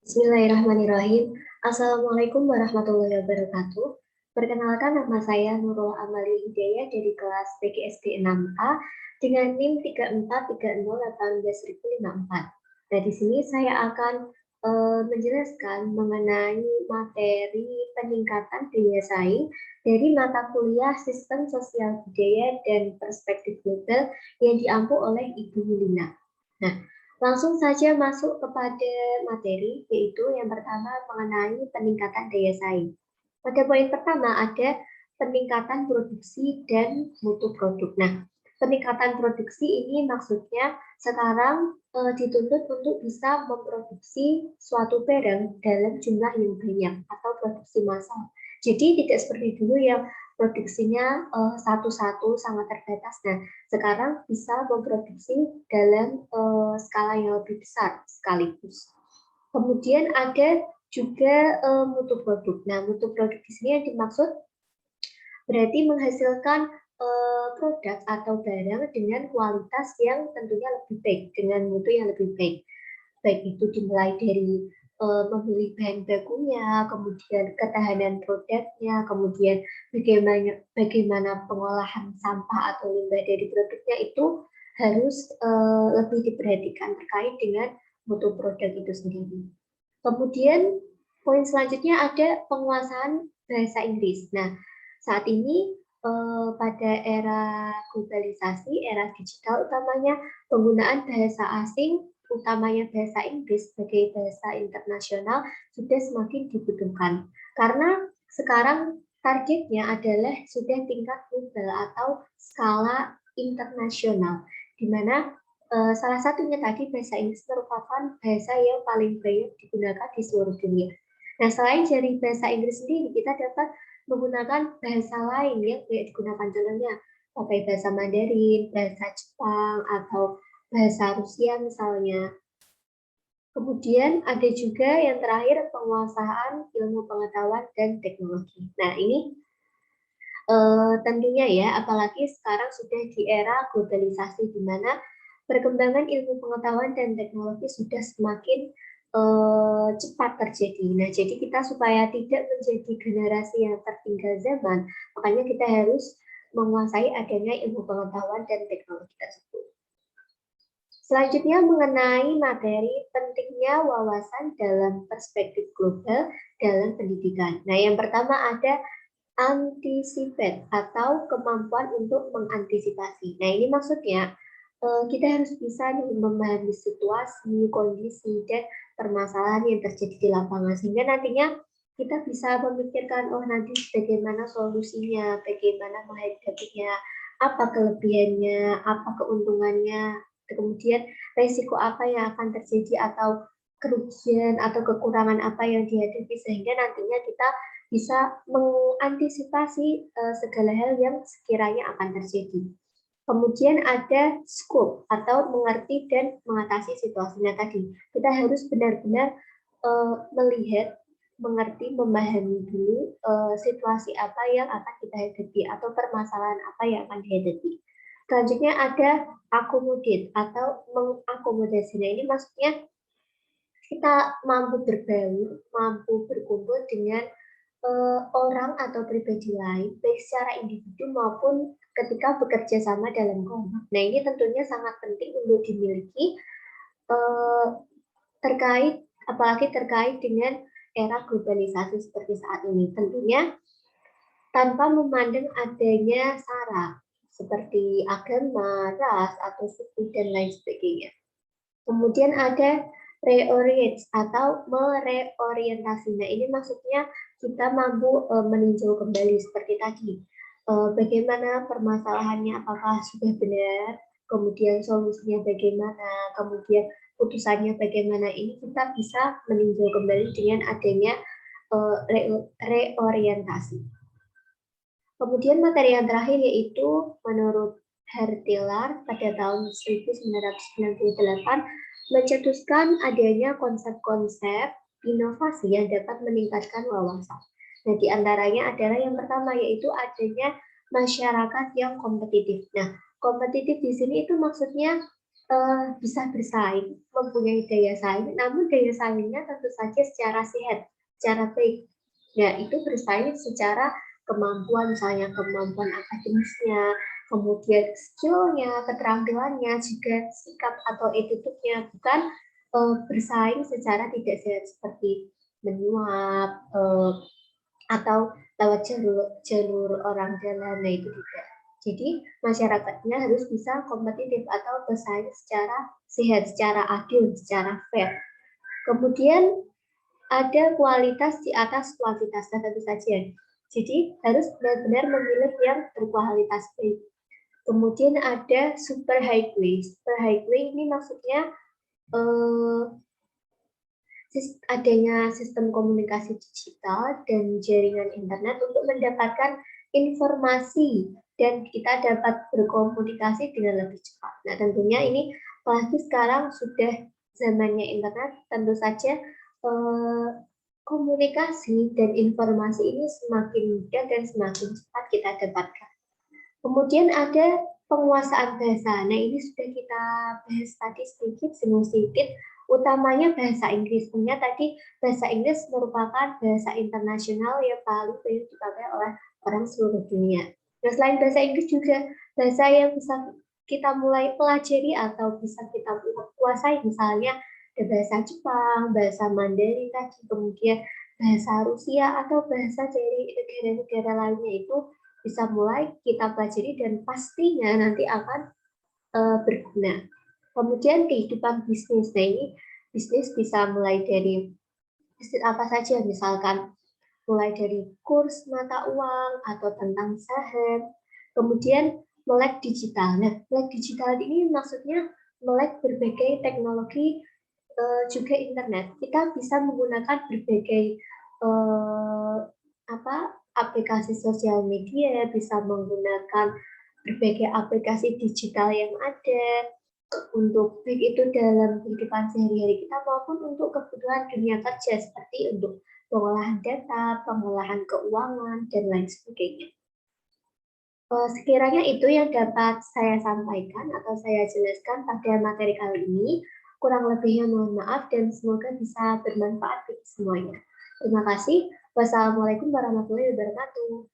Bismillahirrahmanirrahim. Assalamualaikum warahmatullahi wabarakatuh. Perkenalkan, nama saya Nurul Amali Hidayah dari kelas PGSD 6A dengan NIM 343018.054. Nah, di sini saya akan menjelaskan mengenai materi peningkatan daya saing dari mata kuliah Sistem Sosial Budaya dan Perspektif Global yang diampu oleh Ibu Yulina. Nah, langsung saja masuk kepada materi, yaitu yang pertama mengenai peningkatan daya saing. Pada poin pertama ada peningkatan produksi dan mutu produk. Nah, peningkatan produksi ini maksudnya sekarang dituntut untuk bisa memproduksi suatu barang dalam jumlah yang banyak atau produksi massal. Jadi tidak seperti dulu yang produksinya satu-satu sangat terbatas. Nah, sekarang bisa memproduksi dalam skala yang lebih besar sekaligus. Kemudian ada juga mutu produk. Nah, mutu produk di sini yang dimaksud berarti menghasilkan produk atau barang dengan kualitas yang tentunya lebih baik, dengan mutu yang lebih baik. Baik itu dimulai dari memilih bahan bakunya, kemudian ketahanan produknya, kemudian bagaimana pengolahan sampah atau limbah dari produknya itu harus lebih diperhatikan terkait dengan mutu produk itu sendiri. Kemudian poin selanjutnya ada penguasaan bahasa Inggris. Nah, saat ini pada era globalisasi, era digital utamanya penggunaan bahasa asing utamanya bahasa Inggris sebagai bahasa internasional sudah semakin dibutuhkan. Karena sekarang targetnya adalah sudah tingkat global atau skala internasional, di mana salah satunya tadi bahasa Inggris merupakan bahasa yang paling banyak digunakan di seluruh dunia. Nah, selain dari bahasa Inggris sendiri, kita dapat menggunakan bahasa lain yang banyak digunakan, contohnya pakai bahasa Mandarin, bahasa Jepang, atau bahasa Rusia misalnya. Kemudian ada juga yang terakhir penguasaan ilmu pengetahuan dan teknologi. Nah, ini tentunya ya, apalagi sekarang sudah di era globalisasi di mana perkembangan ilmu pengetahuan dan teknologi sudah semakin cepat terjadi. Nah, jadi kita supaya tidak menjadi generasi yang tertinggal zaman, makanya kita harus menguasai adanya ilmu pengetahuan dan teknologi tersebut. Selanjutnya mengenai materi pentingnya wawasan dalam perspektif global dalam pendidikan. Nah, yang pertama ada anticipate atau kemampuan untuk mengantisipasi. Nah, ini maksudnya kita harus bisa memahami situasi, kondisi, dan permasalahan yang terjadi di lapangan. Sehingga nantinya kita bisa memikirkan, oh nanti bagaimana solusinya, bagaimana menghadapinya, apa kelebihannya, apa keuntungannya, kemudian resiko apa yang akan terjadi atau kerugian atau kekurangan apa yang dihadapi, sehingga nantinya kita bisa mengantisipasi segala hal yang sekiranya akan terjadi. Kemudian ada scope atau mengerti dan mengatasi situasinya tadi. Kita harus benar-benar melihat, mengerti, memahami dulu situasi apa yang akan kita hadapi atau permasalahan apa yang akan dihadapi. Selanjutnya ada accommodate atau mengakomodasi. Nah, ini maksudnya kita mampu berbaur, mampu berkumpul dengan orang atau pribadi lain, baik secara individu maupun ketika bekerja sama dalam kelompok. Nah, ini tentunya sangat penting untuk dimiliki eh, terkait, apalagi terkait dengan era globalisasi seperti saat ini. Tentunya tanpa memandang adanya sara seperti agama, ras, atau suku, dan lain sebagainya. Kemudian ada reorient atau mereorientasi. Nah, ini maksudnya kita mampu meninjau kembali seperti tadi. Bagaimana permasalahannya, apakah sudah benar, kemudian solusinya bagaimana, kemudian putusannya bagaimana. Ini kita bisa meninjau kembali dengan adanya reorientasi. Kemudian materi yang terakhir yaitu menurut Hertelaar pada tahun 1998 mencetuskan adanya konsep-konsep inovasi yang dapat meningkatkan wawasan. Nah, di antaranya adalah yang pertama yaitu adanya masyarakat yang kompetitif. Nah, kompetitif di sini itu maksudnya bisa bersaing, mempunyai daya saing, namun daya saingnya tentu saja secara sehat, secara baik. Nah, itu bersaing secara kemampuan, misalnya kemampuan akademisnya, kemudian skill-nya, keterampilannya, juga sikap atau attitude-nya, bukan bersaing secara tidak sehat seperti menyuap atau lewat jalur orang dalam. Nah, itu tidak. Jadi masyarakatnya harus bisa kompetitif atau bersaing secara sehat, secara adil, secara fair. Kemudian ada kualitas di atas kuantitas, tentu saja. Jadi harus benar-benar memilih yang berkualitas baik. Kemudian ada super highway. Super highway ini maksudnya adanya sistem komunikasi digital dan jaringan internet untuk mendapatkan informasi dan kita dapat berkomunikasi dengan lebih cepat. Nah, tentunya ini apalagi sekarang sudah zamannya internet, tentu saja komunikasi dan informasi ini semakin mudah dan semakin cepat kita dapatkan. Kemudian ada penguasaan bahasa. Nah, ini sudah kita bahas tadi sedikit, utamanya bahasa Inggris. Sebenarnya tadi bahasa Inggris merupakan bahasa internasional yang paling banyak dipakai oleh orang seluruh dunia. Nah, selain bahasa Inggris juga bahasa yang bisa kita mulai pelajari atau bisa kita kuasai, misalnya ada bahasa Jepang, bahasa Mandarin tadi, kemudian bahasa Rusia atau bahasa dari negara-negara lainnya itu bisa mulai kita pelajari dan pastinya nanti akan berguna. Kemudian kehidupan bisnis. Nah, ini bisnis bisa mulai dari bisnis apa saja, misalkan mulai dari kurs mata uang atau tentang saham. Kemudian melek digital. Nah, melek digital ini maksudnya melek berbagai teknologi juga internet. Kita bisa menggunakan berbagai aplikasi sosial media, bisa menggunakan berbagai aplikasi digital yang ada untuk baik itu dalam kehidupan sehari-hari kita maupun untuk kebutuhan dunia kerja seperti untuk pengolahan data, pengolahan keuangan, dan lain sebagainya. Sekiranya itu yang dapat saya sampaikan atau saya jelaskan pada materi kali ini. Kurang lebihnya mohon maaf dan semoga bisa bermanfaat bagi semuanya. Terima kasih. Wassalamualaikum warahmatullahi wabarakatuh.